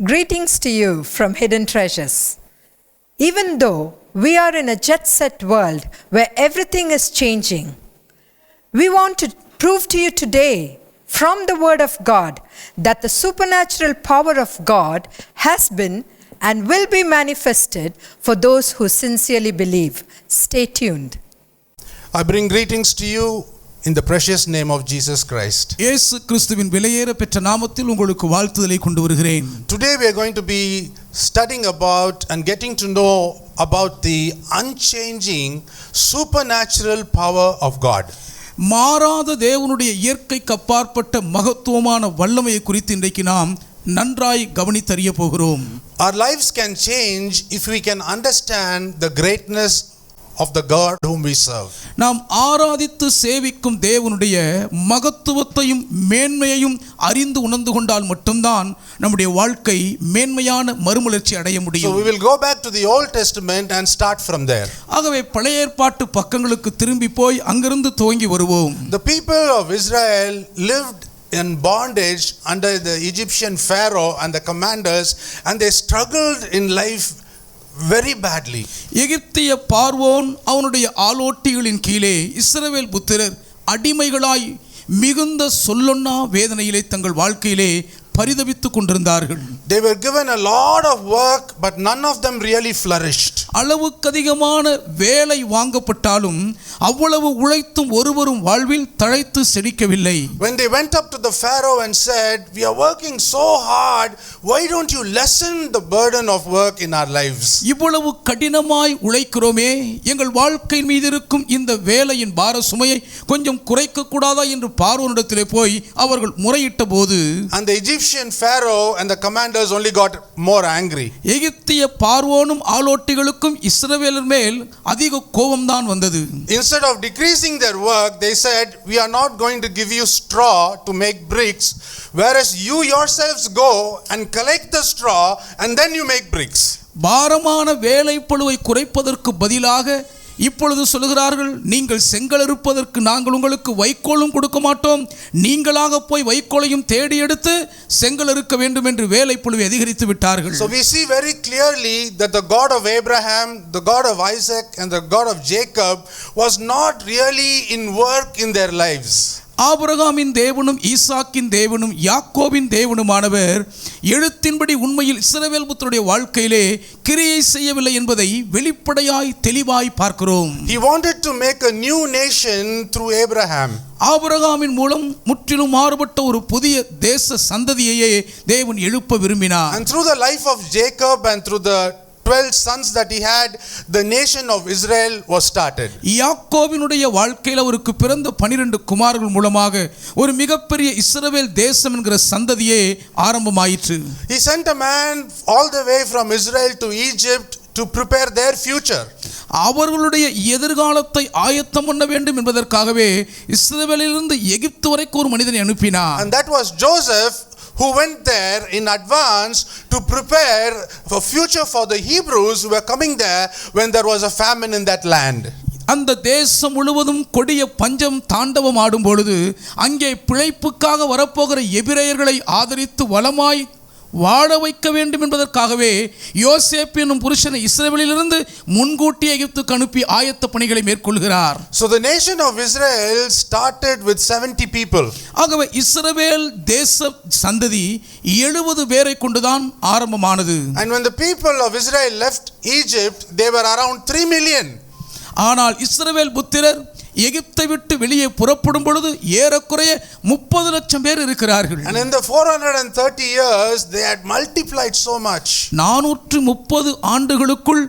Greetings to you from Hidden Treasures. Even though we are in a jet-set world where everything is changing, we want to prove to you today from the Word of God that the supernatural power of God has been and will be manifested for those who sincerely believe. Stay tuned. I bring greetings to you in the precious name of Jesus Christ. இயேசு கிறிஸ்துவின் விலையேற பெற்ற நாமத்தில் உங்களுக்கு வாழ்த்துதலை கொண்டு வருகிறேன். Today we are going to be studying about and getting to know about the unchanging supernatural power of God. மாறாத தேவனுடைய இயற்கைக்கு அப்பாற்பட்ட மகத்துவமான வல்லமையை குறித்து இன்றைக்கு நாம் நன்றாய் கவனித்தறிய போகிறோம். Our lives can change if we can understand the greatness of the God whom we serve. நாம் ஆராதித்து சேவிக்கும் தேவனுடைய மகத்துவத்தையும் மேன்மையையும் அறிந்து உணர்ந்து கொண்டால் மட்டும்தான் நம்முடைய வாழ்க்கை மேன்மையான மறுமலர்ச்சி அடைய முடியும். So we will go back to the Old Testament and start from there. ஆகவே பழைய ஏற்பாட்டு பக்கங்களுக்கு திரும்பி போய் அங்கிருந்து துவங்கி வருவோம். The people of Israel lived in bondage under the Egyptian Pharaoh and the commanders, and they struggled in life very badly. எகிப்திய பார்வோன் அவனுடைய ஆலோட்டிகளின் கீழே இஸ்ரவேல் புத்திரர் அடிமைகளாய் மிகுந்த சொல்லொன்னா வேதனையிலே தங்கள் வாழ்க்கையிலே பரிதபித்துக் கொண்டிருந்தார்கள். They were given a lot of work, but none of them really flourished. அளவுக்கு அதிகமான வேலை வாங்கப்பட்டாலும் அவ்வளவு உழைத்தும் ஒருவரும் வாழ்வில் தழைத்து செழிக்கவில்லை. When they went up to the Pharaoh and said, "We are working so hard, why don't you lessen the burden of work in our lives?" இவ்வளவு கடினமாய் உழைக்கிறோமே, எங்கள் வாழ்க்கை மீது இருக்கும் இந்த வேலையின் பார சுமையை கொஞ்சம் குறைக்க கூடாதா என்று பார்வோனிடத்திலே போய் அவர்கள் முறையிட்ட போது, and the Egyptian Pharaoh and the commanders only got more angry. எகிப்திய பார்வோனும் ஆலோட்டிகளுக்கும் இஸ்ரவேலர் மேல் அதிக கோபம்தான் வந்தது. Instead of decreasing their work, they said, "We are not going to give you straw to make bricks, whereas you yourselves go and collect the straw and then you make bricks." பாரமான வேலைப்பளுவை குறைப்பதற்கு பதிலாக இப்பொழுது சொல்கிறார்கள், நீங்கள் செங்கல் இருப்பதற்கு நாங்கள் உங்களுக்கு வைக்கோலும் கொடுக்க மாட்டோம், நீங்களாக போய் வைக்கோலையும் தேடி எடுத்து செங்கல் இருக்க வேண்டும் என்று வேலைப்பளுவை அதிகரித்து விட்டார்கள். So we see very clearly that the God of Abraham, the God of Isaac and the God of Jacob was not really in work in their lives. ஆபிரகாமின் தேவனும் ஈசாக்கின் தேவனும் யாக்கோபின் தேவனுமானவர் எழுத்தின்படி உண்மையில் இஸ்ரவேல் புத்திரருடைய வாழ்க்கையிலே கிரியை செய்யவில்லை என்பதை வெளிப்படையாய் தெளிவாய் பார்க்கிறோம். He wanted to make a new nation through Abraham. ஆபிரகாமின் மூலம் முற்றிலும் மாறுபட்ட ஒரு புதிய தேச சந்ததியையே தேவன் எழுப்ப விரும்பினார். And through the life of Jacob and through the 12 sons that he had, the nation of Israel was started. யாக்கோபினுடைய வாழ்க்கையில் அவருக்கு பிறந்த 12 குமாரர்கள் மூலமாக ஒரு மிகப்பெரிய இஸ்ரவேல் தேசம் என்கிற சந்ததியே ஆரம்பமாயிற்று. He sent a man all the way from Israel to Egypt to prepare their future. அவர்களுடைய எதிர்காலத்தை ஆயத்தம் பண்ண வேண்டும் என்பதற்காகவே இஸ்ரவேலிலிருந்து எகிப்து வரைக்கும் ஒரு மனிதனை அனுப்பினார். And that was Joseph, who went there in advance to prepare for future for the Hebrews who were coming there when there was a famine in that land. அந்த தேசம் முழுவதும் கொடிய பஞ்சம் தாண்டவம் ஆடும் பொழுது அங்கே பிழைப்புக்காக வரப்போகிற எபிரேயர்களை ஆதரித்து வளமாய் வாழ வைக்க வேண்டும் என்பதற்காகவே யோசேப்பு என்னும் புருஷனை இஸ்ரவேலிலிருந்து முன்கூட்டியே எகிப்துக்கு அனுப்பி ஆயத்த பணிகளை மேற்கொள்கிறார். So the nation of Israel started with 70 people. ஆகவே இஸ்ரவேல் தேச சந்ததி 70 பேரை கொண்டுதான் ஆரம்பமானது. And when the people of Israel left Egypt, they were around 3 million. ஆனால் இஸ்ரவேல் புத்திரர் எகிப்தை விட்டு வெளியே புறப்படும் பொழுது ஏறக்குறைய 30 லட்சம் பேர் இருக்கிறார்கள். And in the 430 years they had multiplied so much. 430 ஆண்டுகளுக்குள்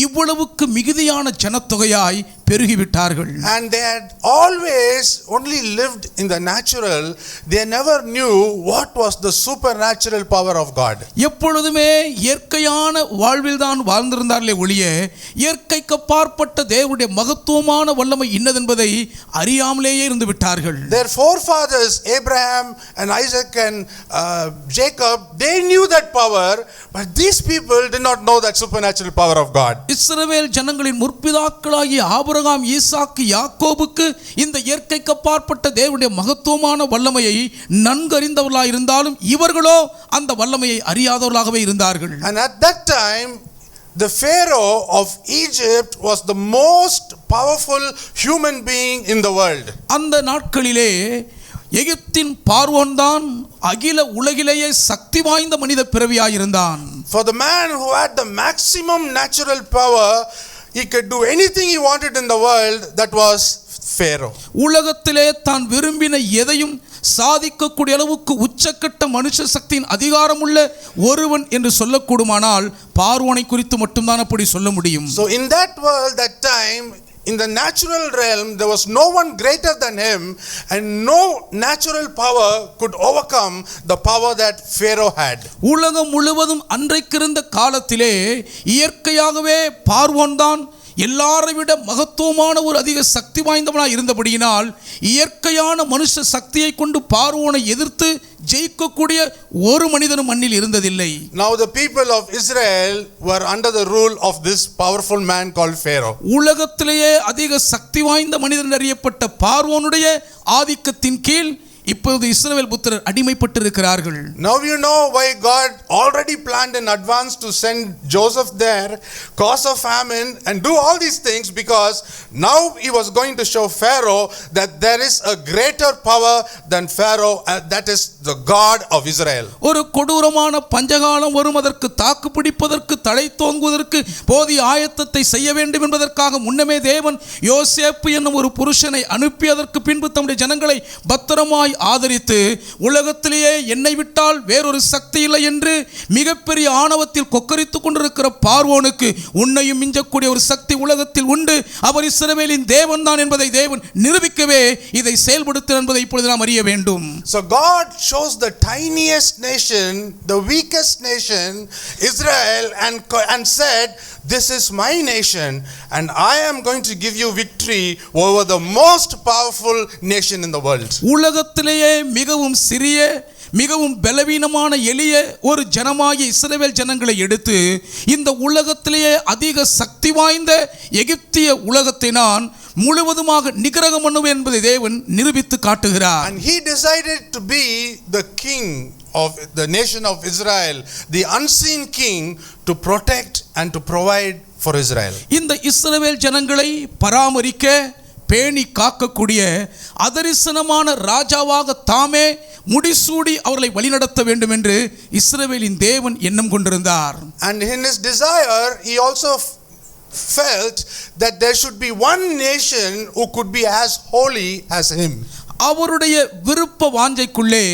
இவ்வளவுக்கு மிகுதியான ஜனத்தொகையாய் பெருகிவிட்டார்கள். And they had always only lived in the natural. They never knew what was the supernatural power of God. எப்பொழுதுமே இயற்கையான வாழ்வில் தான் வாழ்ந்திருந்தார்களே ஒழிய இயற்கைக்கு அப்பாற்பட்ட தேவனுடைய மகத்துவமான வல்லமை இன்னதென்பதை அறியாமலேயே இருந்து விட்டார்கள். Their forefathers Abraham and Isaac and Jacob, they knew that power, but these people did not know that supernatural power of God. இஸ்ரவேல் ஜனங்களின் முற்பிதாக்களாகிய ஆபிரகாம் ஆபிரகாம், ஈசாக்கு, யாக்கோபுக்கு இந்த இயற்கைக்கு அப்பாற்பட்ட தேவனுடைய மகத்துவமான வல்லமையை நன்கறிந்தவர்களாக இருந்தாலும் இவர்களோ அந்த வல்லமையை அறியாதவர்களாகவே இருந்தார்கள். And at that time, the Pharaoh of Egypt was the most powerful human being in the world. அந்த நாட்களிலே எகிப்தின் பார்வோன் தான் அகில உலகிலேயே சக்தி வாய்ந்த மனித பிறவியாயிருந்தான். For the man who had the maximum natural power, he could do anything he wanted in the world, that was Pharaoh. உலகத்திலே தான் விரும்பின எதையும் சாதிக்கக்கூடிய அளவுக்கு உச்சக்கட்ட மனுஷ சக்தியின் அதிகாரமுள்ள ஒருவன் என்று சொல்லக்கூடுமானால் பார்வோனை குறித்து மட்டும்தான் அப்படி சொல்ல முடியும். So in that world, that time, in the natural realm, there was no one greater than him, and no natural power could overcome the power that Pharaoh had. உலகம் முழுவதும் அன்றைக்கு இருந்த காலத்திலே இயற்கையாகவே பார்வோன் தான் எல்லாரை விட மகத்துவமான ஒரு அதிக சக்தி வாய்ந்தவனாக இருந்தபடியினால் இயற்கையான மனுஷ சக்தியை கொண்டு பார்வோனை எதிர்த்து ஜெயிக்கக்கூடிய ஒரு மனிதனும் மண்ணில் இருந்ததில்லை. Now the people of Israel were under the rule of this powerful man called Pharaoh. உலகத்திலேயே அதிக சக்தி வாய்ந்த மனிதன் அறியப்பட்ட பார்வோனுடைய ஆதிக்கத்தின் கீழ் இப்போது இஸ்ரவேல் புத்திரர் அடிமைப்பட்டு இருக்கிறார்கள். Now you know why God already planned in advance to send Joseph there, cause a famine, and do all these things, because now he was going to show Pharaoh that there is a greater power than Pharaoh, and that is the God of Israel. ஒரு கொடூரமான பஞ்சகாலம் வரும், அதற்கு தாக்கு பிடிப்பதற்கு தலை தோங்குவதற்கு போதிய ஆயத்தத்தை செய்ய வேண்டும் என்பதற்காக முன்னமே தேவன் யோசேப்பு என்னும் ஒரு புருஷனை அனுப்பி அதற்கு பின்பு தம்முடைய ஜனங்களை பத்திரமாய் ஆதரித்து உலகத்திலேயே என்னை விட்டால் வேறொரு சக்தி இல்லை என்று மிகப்பெரிய ஆணவத்தில் கொக்கரித்துக் கொண்டிருக்கிற பார்வோனுக்கு உன்னையும் மிஞ்சக்கூடிய ஒரு சக்தி உலகத்தில் உண்டு, அவர் இஸ்ரவேலின் தேவன் தான் என்பதை தேவன் நிரூபிக்கவே இதை செயல்படுத்த என்பதை இப்பொழுது நாம் அறிய வேண்டும். So God chose the tiniest nation, the weakest nation, Israel, and said, this is my nation, and I am going to give you victory over the most powerful nation in the world. உலகத்திலேயே மிகவும் சிறிய, மிகவும் பலவீனமான எளிய ஒரு ஜனமாகிய இஸ்ரவேல் ஜனங்களை எடுத்து இந்த உலகத்திலேயே அதிக சக்தி வாய்ந்த எகிப்திய உலகத்தை நான் முழுவதுமாக நிகிரகம் பண்ணுவேன் என்பதை தேவன் நிரூபித்து காட்டுகிறார். And he decided to be the king of the nation of Israel, the unseen king, to protect and to provide for Israel. இந்த இஸ்ரவேல் ஜனங்களை பராமரிக்க பேணி காக்கக்கூடிய அதரிசனமான ராஜாவாக தாமே முடிசூடி அவர்களை வழிநடத்த வேண்டும் என்று இஸ்ரவேலின் தேவன் எண்ணம் கொண்டிருந்தார். And in his desire, he also felt that there should be one nation who could be as holy as him. அவருடைய விருப்ப வாஞ்சைக்குள்ளே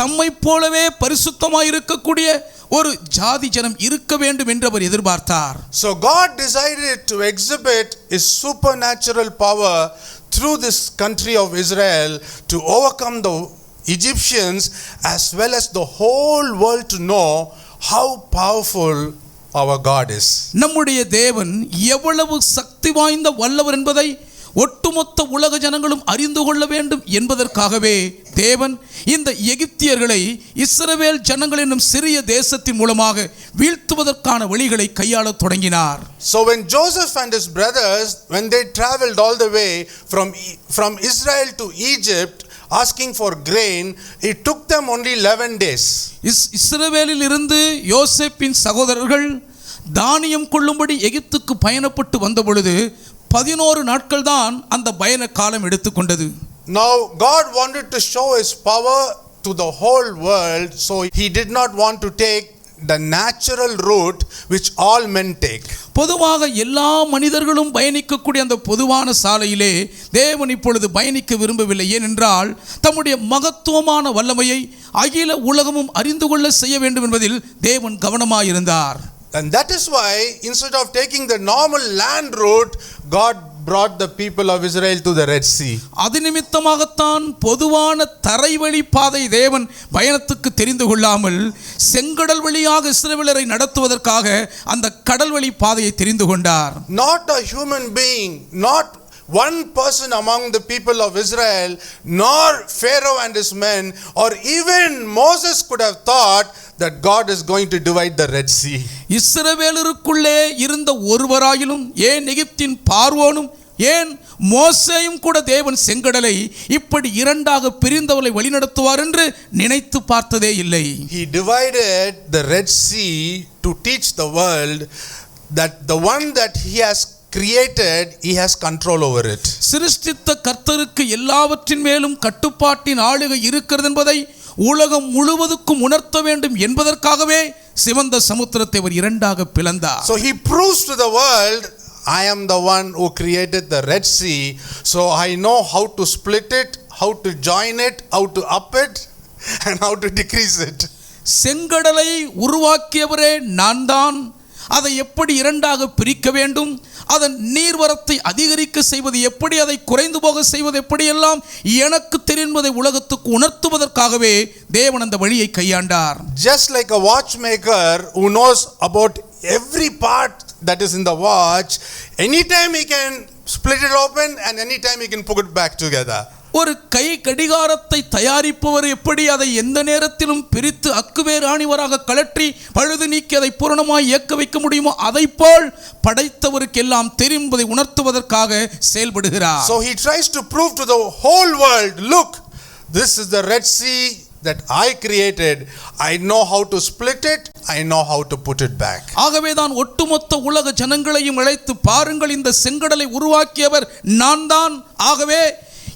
தம்மை போலவே பரிசுத்தமாய் இருக்கக்கூடிய ஒரு ஜாதி ஜனம் இருக்க வேண்டும் என்று அவர் எதிர்பார்த்தார். So God decided to exhibit his supernatural power through this country of Israel to overcome the Egyptians as well as the whole world to know how powerful our God is. நம்முடைய தேவன் எவ்வளவு சக்தி வாய்ந்த வல்லவர் என்பதை ஒட்டுமொத்த உலக ஜனங்களும் அறிந்து கொள்ள வேண்டும் என்பதற்காகவே தேவன் இந்த எகிப்தியர்களை இஸ்ரவேல் ஜனங்கள் என்னும் சிறிய தேசத்தின் மூலமாக வீழ்த்துவதற்கான வழிகளை கையாளத் தொடங்கினார். So when Joseph and his brothers, when they traveled all the way from Israel to Egypt asking for grain, it took them only 11 days. இஸ்ரவேலில் இருந்து யோசேப்பின் சகோதரர்கள் தானியம் கொள்ளும்படி எகிப்துக்கு பயணப்பட்டு வந்த பொழுது 11 நாட்கள் தான் அந்த பயண காலம் எடுத்துக்கொண்டது. Now God wanted to show his power to the whole world, so he did not want to take the natural route which all men take. பொதுவாக எல்லா மனிதர்களும் பயணிக்கக்கூடிய அந்த பொதுவான சாலையிலே தேவன் இப்பொழுது பயணிக்க விரும்பவில்லை. ஏனென்றால் தம்முடைய மகத்துவமான வல்லமையை அகில உலகமும் அறிந்து கொள்ள செய்ய வேண்டும் என்பதில் தேவன் கவனமாயிருந்தார். And that is why instead of taking the normal land route, God brought the people of Israel to the Red Sea. அது நிமித்தமாகத்தான் பொதுவான தரைவழி பாதை தேவன் பயணத்துக்கு தெரிந்து கொள்ளாமல் செங்கடல் வழியாக இஸ்ரவேலரை நடத்துவதற்காக அந்த கடல் வழி பாதையை தெரிந்து கொண்டார். Not a human being, not one person among the people of Israel, nor Pharaoh and his men, or even Moses could have thought that God is going to divide the Red Sea. இஸ்ரவேலருக்குள்ளே இருந்த ஒருவராயிலும் ஏன் எகிப்தின் பார்வோனும் ஏன் மோசேயும் கூட தேவன் செங்கடலை இப்படி இரண்டாக பிரிந்தவர்களை வழிநடத்துவார் என்று நினைத்து பார்த்ததே இல்லை. He divided the Red Sea to teach the world that the one that he has created, he has control over it. சிருஷ்டித்த கர்த்தருக்கு எல்லாவற்றின் மேலும் கட்டுப்பாட்டின் ஆளுகை இருக்கிறது என்பதை உலகம் முழுவதுக்கும் உணர்த்த வேண்டும் என்பதற்காகவே சிவந்த சமுத்திரத்தை அவர் இரண்டாக பிளந்தார். So he proves to the world, I am the one who created the Red Sea, so I know how to split it, how to join it, how to up it and how to decrease it. செங்கடலை உருவாக்கியவரே நான் தான். அதை எப்படி இரண்டாக பிரிக்க வேண்டும், அதன் நீர்வரத்தை அதிகரிக்க செய்வது எப்படி, அதை குறைந்து போக செய்வது எப்படியெல்லாம் எனக்கு தெரியும்பதை உலகத்துக்கு உணர்த்துவதற்காகவே தேவன் அந்த வழியை கையாண்டார். Just like a watchmaker who knows about every part that is in the watch, anytime he can split it open and anytime he can put it back together. ஒரு கை கடிகாரத்தை தயாரிப்பவர் எப்படி அதை எந்த நேரத்திலும் பிரித்து அக்குவேர் ஆணிவராக கழற்றி பழுது நீக்கி அதை பூரணமாய் இயக்க வைக்க முடியுமோ அதைப்போல் படைத்தவருக்கு எல்லாம் தெரியும் என்பதை உணர்த்துவதற்காக செயல்படுகிறார். So he tries to prove to the whole world, look, this is the Red Sea that I created. I know how to split it, I know how to put it back. ஆகவே தான் ஒட்டுமொத்த உலக ஜனங்களையும் அழைத்து பாருங்கள், இந்த செங்கடலை உருவாக்கியவர் நான் தான். ஆகவே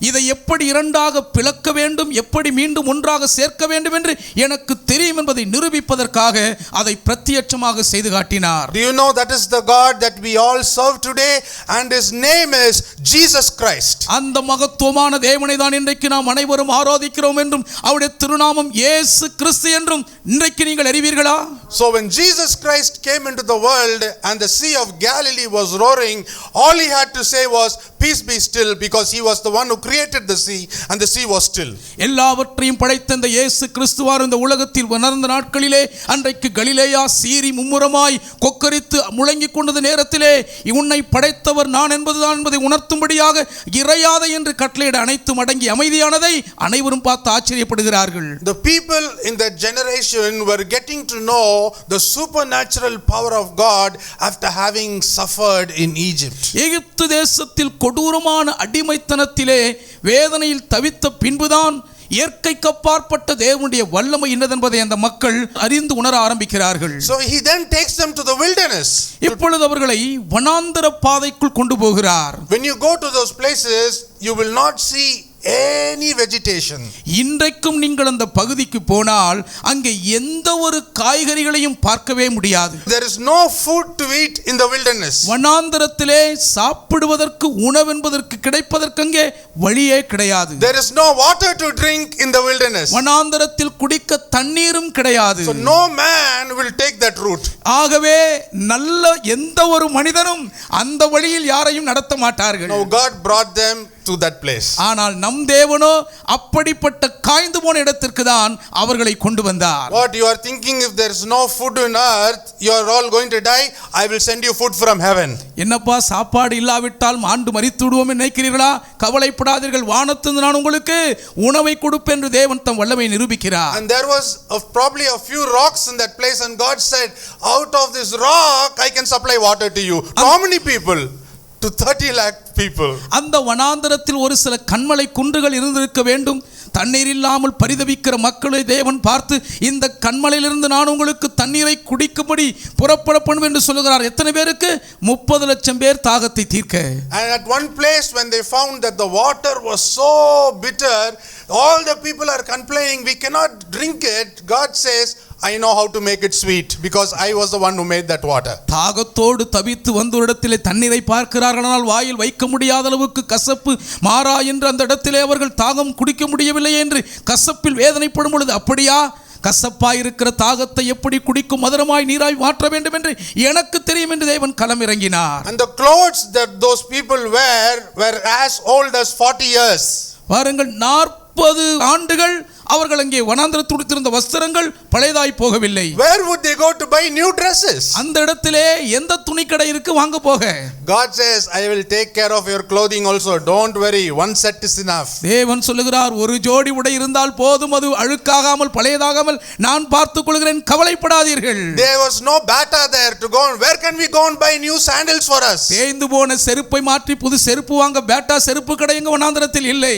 இதை எப்படி இரண்டாக பிளக்க வேண்டும், எப்படி மீண்டும் ஒன்றாக சேர்க்க வேண்டும் என்று எனக்கு தெரியும் என்பதை நிரூபிப்பதற்காக அதை பிரத்யட்சமாக செய்து காட்டினார். Do you know that is the God that we all serve today and his name is Jesus Christ. அந்த மகத்துவமான தேவனை தான் இன்றைக்கு நாம் அனைவரும் ஆராதிக்கிறோம் என்றும் அவருடைய திருநாமம் இயேசு கிறிஸ்து என்றும் இன்றைக்கு நீங்கள் அறிவீர்களா? So when Jesus Christ came into the world and the Sea of Galilee was roaring, all he had to say was, peace be still, because he was the one who created the sea and the sea was still. எல்லாவற்றையும் படைத்த இந்த இயேசு கிறிஸ்துவார் இந்த உலகத்தில் வளர்ந்த நாட்களிலே அன்றைக்கு கலிலேயா சீறி மும்முரமாய் கொக்கரித்து முழங்கிக் கொண்டது நேரத்திலே உன்னை படைத்தவர் நான் என்பதுதான் என்பதை உணர்த்தும்படியாக இறையாத என்று கட்டளையிட அனைத்தும் அடங்கி அமைதியானதை அனைவரும் பார்த்து ஆச்சரியப்படுகிறார்கள். The people in that generation were getting to know the supernatural power of God after having suffered in Egypt. எகிப்து தேசத்தில் கொடூரமான அடிமைத்தனத்திலே வேதனையில் தவித்த பின்புதான் இயற்கைக்கு அப்பாற்பட்ட தேவனுடைய வல்லமை என்னதென்பதை அந்த மக்கள் அறிந்து உணர ஆரம்பிக்கிறார்கள். So he then takes them to the wilderness. இப்பொழுது அவர்களை வனாந்தர பாதைக்குள் கொண்டு போகிறார். When you go to those places, you will not see any vegetation. இன்றைக்கும் நீங்கள் அந்த பகுதிக்கு போனால் அங்கே எந்த ஒரு காய்கறிகளையும் பார்க்கவே முடியாது. There is no food to eat in the wilderness. வனாந்தரத்திலே சாப்பிடுவதற்கு உணவு என்பதற்கு கிடைப்பதற்கு அங்கே வழியே கிடையாது. There is no water to drink in the wilderness. வனாந்தரத்தில் குடிக்க தண்ணீரும் கிடையாது. So no man will take that route. ஆகவே நல்ல எந்த ஒரு மனிதனும் அந்த வழியில் யாரையும் நடத்த மாட்டார்கள். Now God brought them to that place. ஆனால் நம் தேவனோ அப்படிப்பட்ட காய்ந்து போன இடத்திற்கு தான் அவர்களை கொண்டு வந்தார். What you are thinking, if there is no food on earth, you are all going to die, I will send you food from heaven. என்னப்பா சாப்பாடு இல்லாவிட்டால் மாண்டு மரித்து விடுவோம் நினைக்கிறீர்களா? கவலைப்படாதீர்கள், வானத்திலிருந்து நான் உங்களுக்கு உணவை கொடுப்பேன் என்று தேவன் தம் வல்லமையை நிரூபிக்கிறார். And there was probably a few rocks in that place and God said, out of this rock I can supply water to you. To how many people? To 30 lakh people. அந்த வனாந்தரத்தில் ஒரு சில கண்மலை குன்றுகள் இருந்திருக்க வேண்டும். தண்ணீர் இல்லாமல் பரிதவிக்கிற மக்களை தேவன் பார்த்து இந்த கண்மலையிலிருந்து நான் உங்களுக்கு தண்ணீரை குடிக்கும்படி புறப்பட பண்ணுவேன் என்று சொல்லுகிறார். எத்தனை பேருக்கு? 30 லட்சம் பேர் தாகத்தை தீர்க்க. And at one place when they found that the water was so bitter, all the people are complaining, we cannot drink it. God says, I know how to make it sweet because I was the one who made that water. தாகத்தோடு தவித்து வந்த இடத்திலே தண்ணீரை பார்க்கிறார்கள், ஆனால் வாயில் வைக்க முடியாத அளவுக்கு கசப்பு மாறா என்று அந்த இடத்திலே அவர்கள் தாகம் குடிக்க முடியவில்லை என்று கசப்பில் வேதனைப்படும் பொழுது, அப்படியா கசப்பாய் இருக்கிற தாகத்தை எப்படி குடிக்கும் மதுரமாய் நீராய் மாற்ற வேண்டும் என்று எனக்கு தெரியும் என்று தேவன் களமிறங்கினார். And the clothes that those people were as old as 40 years. பாருங்கள், 40 ஆண்டுகள் அவர்கள் அங்கே வனாந்தரத்தில் உடுத்திருந்த வஸ்திரங்கள் பழையதாய் போகவில்லை. Where would they go to buy new dresses? அந்த இடத்திலே எந்த துணிக்கடை இருக்கு வாங்க போக? God says, I will take care of your clothing also. Don't worry, one set is enough. தேவன் சொல்லுகிறார், ஒரு ஜோடி உடை இருந்தால் போதும், அது அழுக்காகாமல் பழையதாகாமல் நான் பார்த்துக் கொள்கிறேன், கவலைப்படாதீர்கள். There was no bata there to go. Where can we go and buy new sandals for us? தேய்ந்து போன செருப்பை மாற்றி புது செருப்பு வாங்க பேட்டா செருப்பு கடை எங்க வனாந்தரத்தில் இல்லை.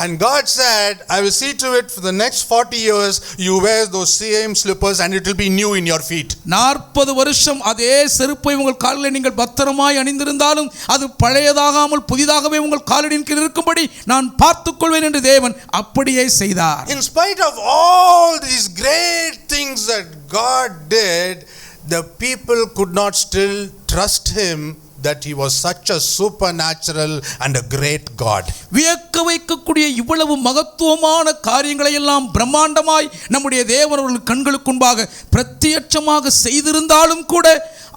And God said, I will see to it for the next 40 years you wear those same slippers and it will be new in your feet. 40 வருஷம் அதே செருப்பை உங்கள் காலில் நீங்கள் பத்திரமாய் அணிந்திருந்தாலும் அது பழையதாகாமல் புதிதாகவே உங்கள் காலடியின் கீழ் இருக்கும்படி நான் பார்த்துக் கொள்வேன் என்று தேவன் அப்படியே செய்தார். In spite of all these great things that God did, the people could not still trust him that he was such a supernatural and a great God. வியக்க வைக்கக்கூடிய இவ்வளவு மகத்துவமான காரியங்களை எல்லாம் பிரம்மாண்டமாய் நம்முடைய தேவன் அவர்கள் கண்களுக்கு முன்பாக பிரத்யட்சமாக செய்திருந்தாலும் கூட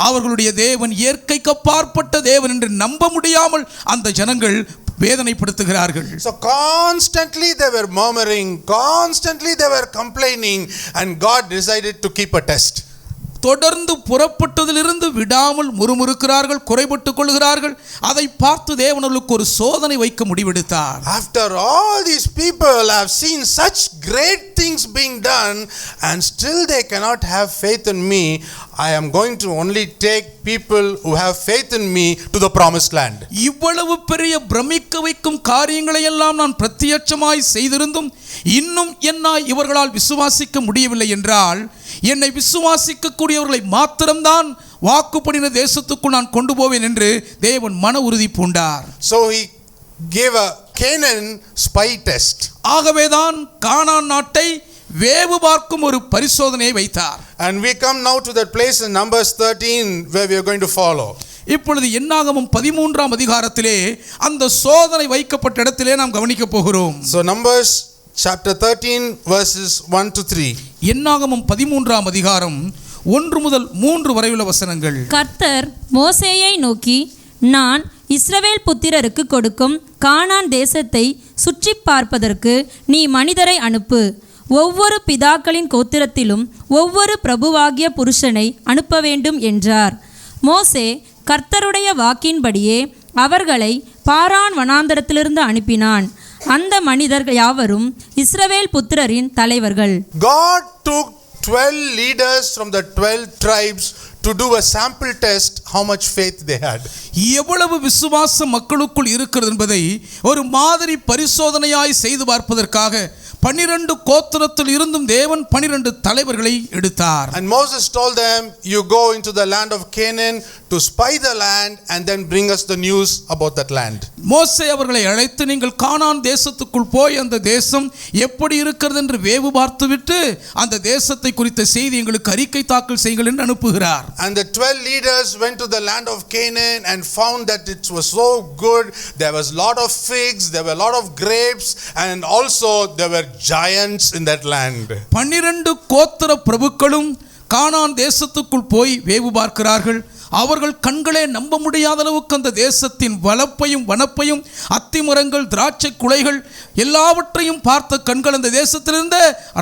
அவர்களுடைய தேவன் இயற்கைக்கு அப்பாற்பட்ட தேவன் என்று நம்ப முடியாமல் அந்த ஜனங்கள் வேதனைப்படுத்துகிறார்கள். So constantly they were murmuring, constantly they were complaining, and God decided to keep a test. தொடர்ந்து புறப்பட்டதிலிருந்து விடாமல் முறுமுறுக்கிறார்கள், குறைபட்டுக் கொள்கிறார்கள். அதை பார்த்து தேவனுக்கு ஒரு சோதனை வைக்க முடிவெடுத்தார். After all these people have seen such great things being done and still they cannot have faith in me, I am going to only take people who have faith in me to the promised land. இவ்வளவு பெரிய பிரமிக்க வைக்கும் காரியங்களை எல்லாம் நான் பிரத்யட்சமாய் செய்திருந்தும் இன்னும் என்ன இவர்களால் விசுவாசிக்க முடியவில்லை என்றால், என்னை விசுவாசிக்க கூடியவர்களை மாத்திரம்தான் வாக்குப்படின தேசத்துக்குள் நான் கொண்டு போவேன் என்று தேவன் மன உறுதி பூண்டார். So he gave a Canaan spy test. ஆகவேதான் கானான் நாட்டை வேவு பார்க்கும் ஒரு பரிசோதனையை வைத்தார். And we come now to that place in Numbers 13 where we are going to follow. இப்பொழுது என்னாகமம் 13ஆம் அதிகாரத்திலே அந்த சோதனை வைக்கப்பட்ட இடத்திலே நாம் கவனிக்க போகிறோம். So Numbers chapter 13 verses 1 to 3. என்னாகமம் 13ஆம் அதிகாரம் 1 முதல் 3 வரையுள்ள வசனங்கள். கர்த்தர் மோசேயை நோக்கி, நான் இஸ்ரவேல் புத்திரருக்கு கொடுக்கும் கானான் தேசத்தை சுற்றி பார்ப்பதற்கு நீ மனிதரை அனுப்பு. ஒவ்வொரு பிதாக்களின் கோத்திரத்திலும் ஒவ்வொரு பிரபுவாகிய புருஷனை அனுப்ப வேண்டும் என்றார். மோசே கர்த்தருடைய வாக்கின்படியே அவர்களை பாரான் வனாந்தரத்திலிருந்து அனுப்பினான். அந்த மனிதர்கள் யாவரும் இஸ்ரவேல் புத்திரரின் தலைவர்கள். God took 12 leaders from the 12 tribes to do a sample test how much faith they had. எவ்வளவு விசுவாசம் மக்களுக்குள் இருக்கிறது என்பதை ஒரு மாதிரி பரிசோதனையாய் செய்து பார்ப்பதற்காக 12 கோத்திரத்தில் இருந்தும் தேவன் 12 தலைவர்களை எடுத்தார். And Moses told them, you go into the land of Canaan to spy the land and then bring us the news about that land. மோசே அவர்களை அழைத்து, நீங்கள் கானான் தேசத்துக்குள் போய் அந்த தேசம் எப்படி இருக்கிறது என்று வேவு பார்த்துவிட்டு அந்த தேசத்தை குறித்த செய்தி எங்களுக்கு அறிக்கை தாக்கல் செய்யுங்கள் என்று அனுப்புகிறார். And the 12 leaders went to the land of Canaan and found that it was so good. There was a lot of figs, there were a lot of grapes, and also there were giants in that land. 12 கோத்திர பிரபுக்களும் கானான் தேசத்துக்குள் போய் வேவு பார்க்கிறார்கள். அவர்கள் கண்களே நம்ப முடியாத அளவுக்கு அந்த தேசத்தின் வளப்பையும் வனப்பையும் அத்திமரங்கள் திராட்சை குலைகள் எல்லாவற்றையும் பார்த்த கண்கள் அந்த தேசத்திலிருந்த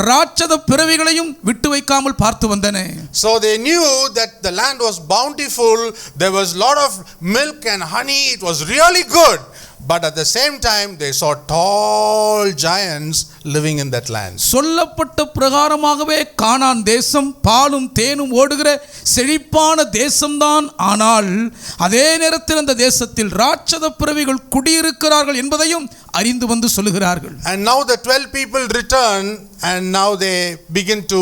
ராட்சத பிறவிகளையும் விட்டு வைக்காமல் பார்த்து வந்தன. So they knew that the land was bountiful, there was a lot of milk and honey, it was really good. But at the same time they saw tall giants living in that land. சொல்லப்பட்ட பிரகாரமாகவே கானான் தேசம் பாலும் தேனும் ஓடுகிற செழிப்பான தேசம்தான். ஆனால் அதே நேரத்தில் அந்த தேசத்தில் ராட்சத பிறவிகள் குடியிருக்கிறார்கள் என்பதையும் அறிந்து வந்து சொல்லுகிறார்கள். And now the 12 people return and now they begin to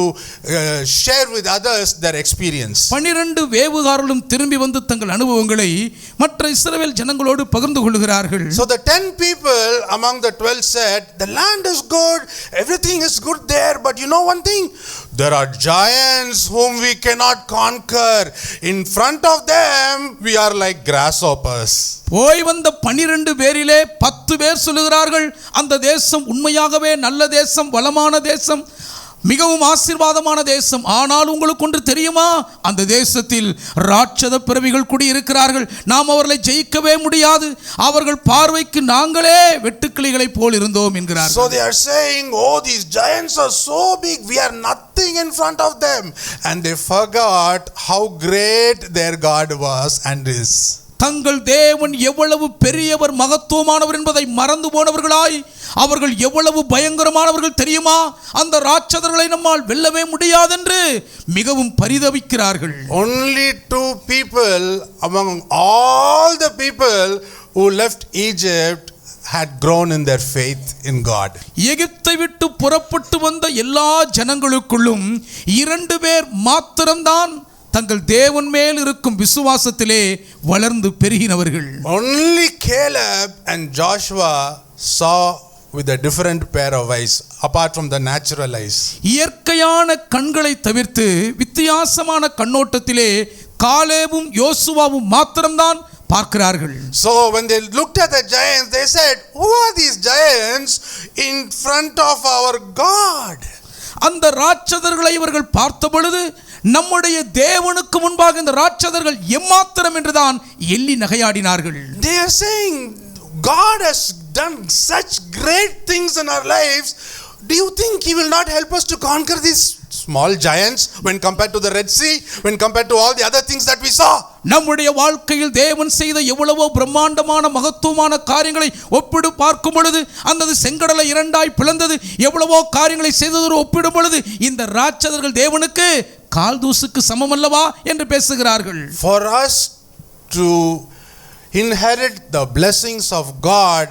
share with others their experience. 12 வேவுகாரர்களும் திரும்பி வந்து தங்கள் அனுபவங்களை மற்ற இஸ்ரவேல் ஜனங்களோடு பகிர்ந்து கொள்கிறார்கள். So the 10 people among the 12 said, the land is good, everything is good there, but you know one thing, there are giants whom we cannot conquer. In front of them we are like grasshoppers. போய் வந்த 12 பேரிலே 10 பேர் சொல்லுகிறார்கள், அந்த தேசம் உண்மையாகவே நல்ல தேசம், வளமான தேசம், மிகவும் ஆசீர்வாதமான தேசம். ஆனால் உங்களுக்கு ஒன்று தெரியுமா, அந்த தேசத்தில் ராட்சத பிறவிகள் குடியிருக்கிறார்கள். நாம் அவர்களை ஜெயிக்கவே முடியாது. அவர்கள் பார்வைக்கு நாங்களே வெட்டுக்கிளிகளை போல் இருந்தோம் என்கிறார். So they are saying, oh, these giants are so big, we are nothing in front of them. And they forgot how great their God was and is. தங்கள் தேவன் எவ்வளவு பெரியவர், மகத்துவமானவர் என்பதை மறந்து போனவர்களாய், அவர்கள் எவ்வளவு பயங்கரமானவர்கள் தெரியுமா, அந்த ராட்சதர்களை நம்மால் வெல்லவே முடியாதென்று மிகவும் பரிதவிக்கிறார்கள். Only 2 people among all the people who left Egypt had grown in their faith in God. எகிப்தை விட்டு புறப்பட்டு வந்த எல்லா ஜனங்களுக்குள்ளும் 2 பேர் மாத்திரம்தான் தங்கள் தேவன் மேல் இருக்கும் விசுவாசத்திலே வளர்ந்து பெருகினவர்கள். Only Caleb and Joshua saw with a different pair of eyes apart from the natural eyes. இயற்கையான கண்களை தவிர்த்து வித்தியாசமான கண்ணோட்டத்திலே காலேபும் யோசுவாவும் மாத்திரம்தான் பார்க்கிறார்கள். So when they looked at the giants, they said, who are these giants in front of our God? அந்த ராட்சதர்களை இவர்கள் பார்த்த பொழுது, நம்முடைய தேவனுக்கு முன்பாக இந்த ராட்சதர்கள் எம்மாத்திரம் என்றுதான் எள்ளி நகையாடினார்கள். They are saying, God has done such great things in our lives. Do you think He will not help us to conquer these small giants when compared to the Red Sea, when compared to all the other things that we saw? நம்முடைய வாழ்க்கையில் தேவன் செய்த எவ்வளவோ பிரம்மாண்டமான மகத்துவமான காரியங்களை ஒப்பிடு பார்க்கும் பொழுது, அந்த செங்கடலை 2ஆய் பிளந்தது, எவ்வளவோ காரியங்களை செய்ததோடு ஒப்பிடும் பொழுது, இந்த ராட்சதர்கள் தேவனுக்கு கால் தூசுக்கு சமம் அல்லவா என்று பேசுகிறார்கள். For us to inherit the blessings of God,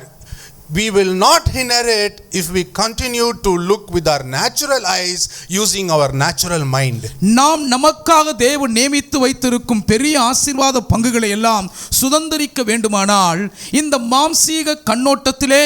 we will not inherit if we continue to look with our natural eyes using our natural mind. நாம் நமக்காக தேவன் நியமித்து வைத்திருக்கும் பெரிய ஆசீர்வாத பங்குகளை எல்லாம் சுதந்திரிக்க வேண்டுமானால், இந்த மாம்சீக கண்ணோட்டத்திலே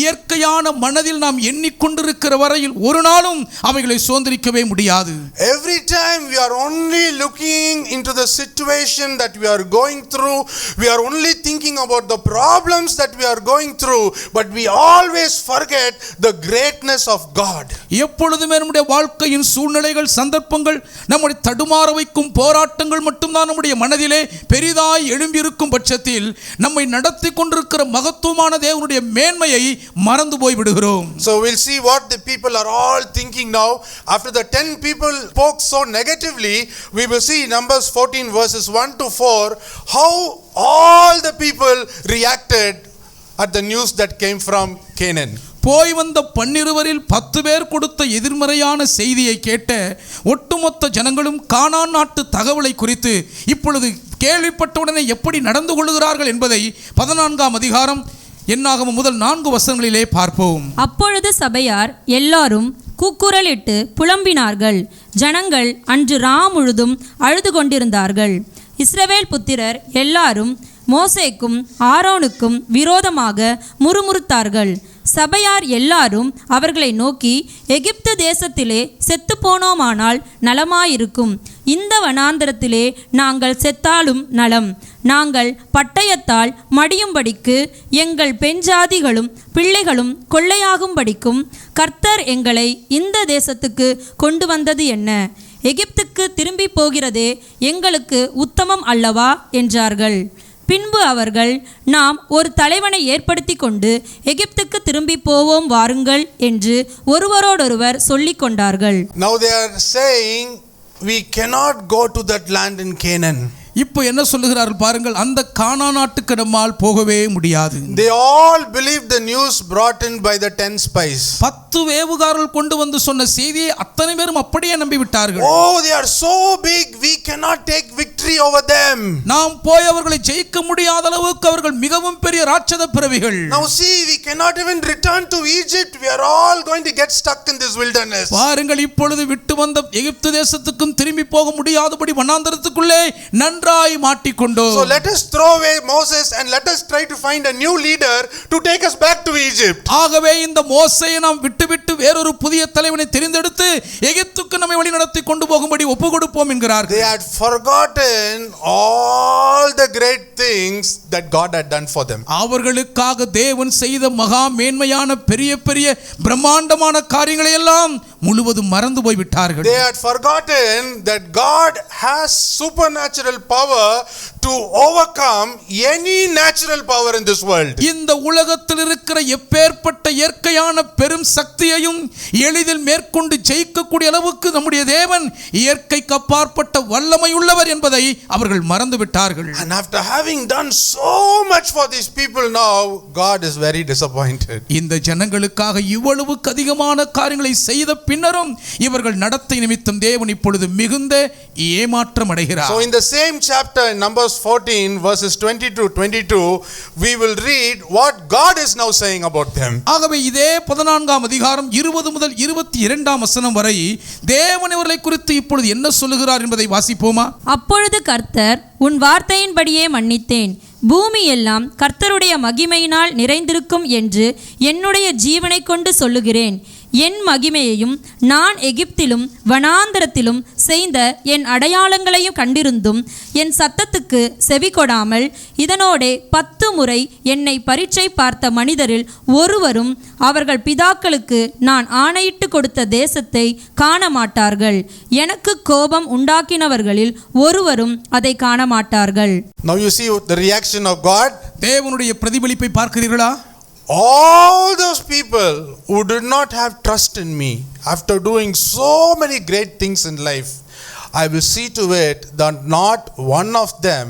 இயற்கையான மனதில் நாம் எண்ணிக்கொண்டிருக்கிற வரையில் ஒரு நாளும் அவைகளை சுதந்திரிக்கவே முடியாது. Every time we are only looking into the situation that we are going through, we are only thinking about the problems that we are going through, but we always forget the greatness of God. எப்பொழுதுமே நம்முடைய வாழ்க்கையின் சூழ்நிலைகள், சந்தர்ப்பங்கள், நம்முடைய தடுமாற வைக்கும் போராட்டங்கள் மட்டும்தான் நம்முடைய மனதிலே பெரிதாய் எழும்பியிருக்கும் பட்சத்தில் நம்மை நடத்தி கொண்டிருக்கிற மகத்துவமான தேவனுடைய மேன்மையை மறந்து போய் விடுகிறோம். So we'll see what the people are all thinking now. After the 10 people spoke so negatively, we will see Numbers 14 verses 1 to 4 how all the people reacted at the news that came from Canaan. போய் வந்த 12 10 பேர் கொடுத்த எதிர்மறையான செய்தியை கேட்ட ஒட்டுமொத்த ஜனங்களும் கானான் நாட்டு தகவலை குறித்து இப்பொழுது கேள்விப்பட்டவுடனே எப்படி நடந்து கொள்கிறார்கள் என்பதை 14ஆம் அதிகாரம் என்னாகமம் முதல் 4 வசனங்களிலே பார்ப்போம். அப்பொழுது சபையார் எல்லாரும் கூக்குரலிட்டு புலம்பினார்கள். ஜனங்கள் அன்று முழுதும் அழுது கொண்டிருந்தார்கள். இஸ்ரவேல் புத்திரர் எல்லாரும் மோசேக்கும் ஆரோனுக்கும் விரோதமாக முறுமுறுத்தார்கள். சபையார் எல்லாரும் அவர்களை நோக்கி, எகிப்து தேசத்திலே செத்து போனோமானால் நலமாயிருக்கும். இந்த வனாந்தரத்திலே நாங்கள் செத்தாலும் நலம். நாங்கள் பட்டயத்தால் மடியும்படிக்கு எங்கள் பெண்ஜாதிகளும் பிள்ளைகளும் கொள்ளையாகும்படிக்கும் கர்த்தர் எங்களை இந்த தேசத்துக்கு கொண்டு வந்தது என்ன? எகிப்துக்கு திரும்பி போகிறதே எங்களுக்கு உத்தமம் அல்லவா என்றார்கள். பின்பு அவர்கள், நாம் ஒரு தலைவனை ஏற்படுத்தி கொண்டு எகிப்துக்கு திரும்பி போவோம் வாருங்கள் என்று ஒருவரோடொருவர் சொல்லிக் கொண்டார்கள். Now they are saying, we cannot go to that land in Canaan. இப்போ என்ன சொல்லுகிறார்கள் பாருங்கள், அந்த கானான் நாட்டுக்கு நம்மால் போகவே முடியாது. They all believed the news brought in by the 10 spies. 10 வேவுகாரர்கள் கொண்டு வந்து சொன்ன செய்தியை அத்தனை பேரும் அப்படியே நம்பி விட்டார்கள். Oh, they are so big, we cannot take victory over them. நாம் போய் அவர்களை ஜெயிக்க முடியாத அளவுக்கு அவர்கள் மிகவும் பெரிய ராட்சத பிறவிகள். Now see, we cannot even return to Egypt. We are all going to get stuck in this wilderness. பாருங்கள், இப்பொழுது விட்டு வந்த எகிப்து தேசத்துக்கும் திரும்பி போக முடியாதபடி வனாந்தரத்துக்குள்ளே நன்றாய் மாட்டிக்கொண்டோம். So let us throw away Moses and let us try to find a new leader to take us back to Egypt. ஆகவே இந்த மோசேயை நாம் விட்டுவிட்டு வேறொரு புதிய தலைவனை தெரிந்தெடுத்து எகிப்துக்கு நம்மை வழி நடத்தி கொண்டு போகும்படி ஒப்பு கொடுப்போம் என்கிறார்கள். They had forgotten all the great things that God had done for them. அவர்களுக்காக தேவன் செய்த மகா மேன்மையான பெரிய பெரிய பிரம்மாண்டமான காரியங்களை எல்லாம் முழுவதும் மறந்து போய்விட்டார்கள். They had forgotten that God has supernatural power to overcome any natural power in this world. இந்த உலகத்தில் இருக்கிற எப்பேற்பட்ட இயற்கையான பெரும் சக்தியையும் எளிதில் மேற்கொண்டு ஜெயிக்கக்கூடிய அளவுக்கு நம்முடைய தேவன் இயற்கைக்கு அப்பாற்பட்ட வல்லமை உள்ளவர் என்பதை அவர்கள் மறந்து விட்டார்கள். And after having done so much for these people, now God is very disappointed. இந்த ஜனங்களுக்காக இவ்வளவு அதிகமான காரியங்களை செய்த பின்னரும் இவர்கள் நடத்தை நிமித்தம் தேவன் இப்பொழுது மிகுந்த ஏமாற்றம் அடைகிறார். So in the same chapter in Numbers 14 verses 20 to 22, we will read what God is now saying about them. ஆகவே இதே 14ஆம் அதிகாரம் 20 முதல் 22ஆம் வசனம் வரை தேவன் இவர்களை குறித்து இப்பொழுது என்ன சொல்லுகிறார் என்பதை வாசிப்போமா? அப்பொழுது கர்த்தர், உன் வார்த்தையின்படியே மன்னித்தேன், பூமி எல்லாம் கர்த்தருடைய மகிமையினால் நிறைந்திருக்கும் என்று என்னுடைய ஜீவனை கொண்டு சொல்லுகிறேன். என் மகிமையையும் நான் எகிப்திலும் வனாந்தரத்திலும் செய்த என் அடையாளங்களையும் கண்டிருந்தும் என் சத்தத்துக்கு செவி கொடாமல் இதனோடே 10 முறை என்னை பரீட்சை பார்த்த மனிதரில் ஒருவரும் அவர்கள் பிதாக்களுக்கு நான் ஆணையிட்டு கொடுத்த தேசத்தை காண மாட்டார்கள். எனக்கு கோபம் உண்டாக்கினவர்களில் ஒருவரும் அதை காண மாட்டார்கள். Now you see the reaction of God. தேவனுடைய பிரதிபலிப்பை பார்க்கிறீர்களா? All those people who did not have trust in me, after doing so many great things in life, I will see to it that not one of them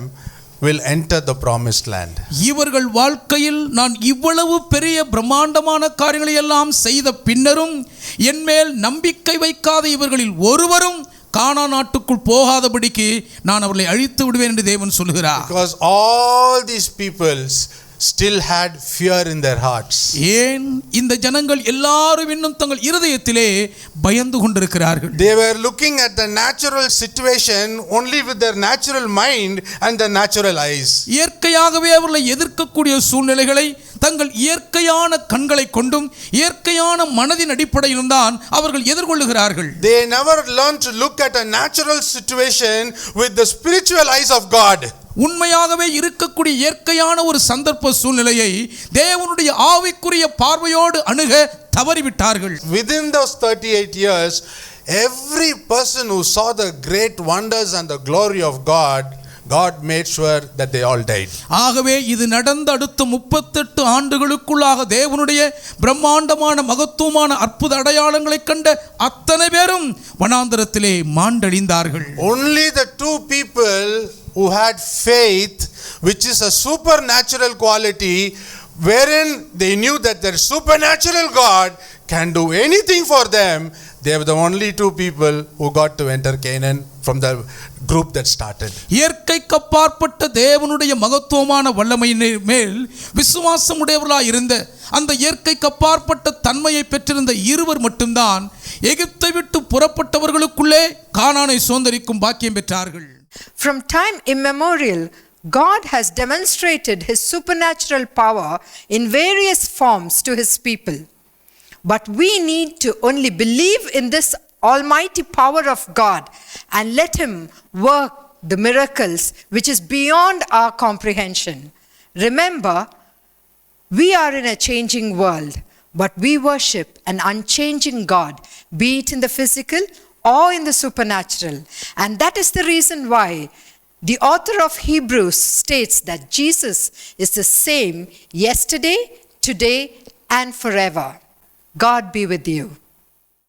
will enter the promised land. இவர்கள் வாழ்க்கையில் நான் இவ்வளவு பெரிய பிரம்மாண்டமான காரியங்களை எல்லாம் செய்த பின்னரும் என்மேல் நம்பிக்கை வைக்காத இவர்களில் ஒருவரும் கானா நாட்டுக்குள் போகாதபடிக்கு நான் அவர்களை அழித்து விடுவேன் என்று தேவன் சொல்கிறார். Because all these peoples still had fear in their hearts. ஏன் இந்த ஜனங்கள் எல்லாரும் இன்னும் தங்கள் இருதயத்திலே பயந்து கொண்டிருக்கிறார்கள். They were looking at the natural situation only with their natural mind and their natural eyes. இயற்கையாகவே அவர்களை எதிர்க்கக்கூடிய சூழ்நிலைகளை தங்கள் இயற்கையான கண்களை கொண்டும் இயற்கையான மனதின் அடிப்படையிலும் தான் அவர்கள் எதிர்கொள்ளுகிறார்கள். They never learned to look at a natural situation with the spiritual eyes of God. உண்மையாகவே இருக்கக்கூடிய இயற்கையான ஒரு சந்தர்ப்ப சூழ்நிலையை தேவனுடைய ஆவிக்குரிய பார்வையோடு அணுக தவறிவிட்டார்கள். Within those 38 years, every person who saw the great wonders and the glory of God made sure that they all died. ஆகவே இது நடந்த அடுத்த 38 ஆண்டுகளுக்குள்ளாக தேவனுடைய பிரம்மாண்டமான மகத்துவமான அற்புத அடையாளங்களை கண்ட அத்தனை பேரும் வனாந்தரத்திலே மாண்டழிந்தார்கள். Only the 2 people who had faith, which is a supernatural quality, wherein they knew that their supernatural God can do anything for them, they were the only 2 people who got to enter Canaan from the group that started. இயற்கைக்கு அப்பாற்பட்ட தேவனுடைய மகத்துவமான வல்லமையின் மேல் விசுவாசம் உடையவர்களாய் இருந்த அந்த இயற்கைக்கு அப்பாற்பட்ட தன்மையை பெற்றிருந்த இருவர் மட்டும்தான் எகிப்தை விட்டு புறப்பட்டவர்களுக்குள்ளே கானானை சுதந்தரிக்கும் பாக்கியம் பெற்றார்கள். From time immemorial, God has demonstrated his supernatural power in various forms to his people. But we need to only believe in this almighty power of God and let him work the miracles which is beyond our comprehension. Remember, we are in a changing world, but we worship an unchanging God, be it in the physical or in the supernatural. And that is the reason why the author of Hebrews states that Jesus is the same yesterday, today, and forever. God be with you.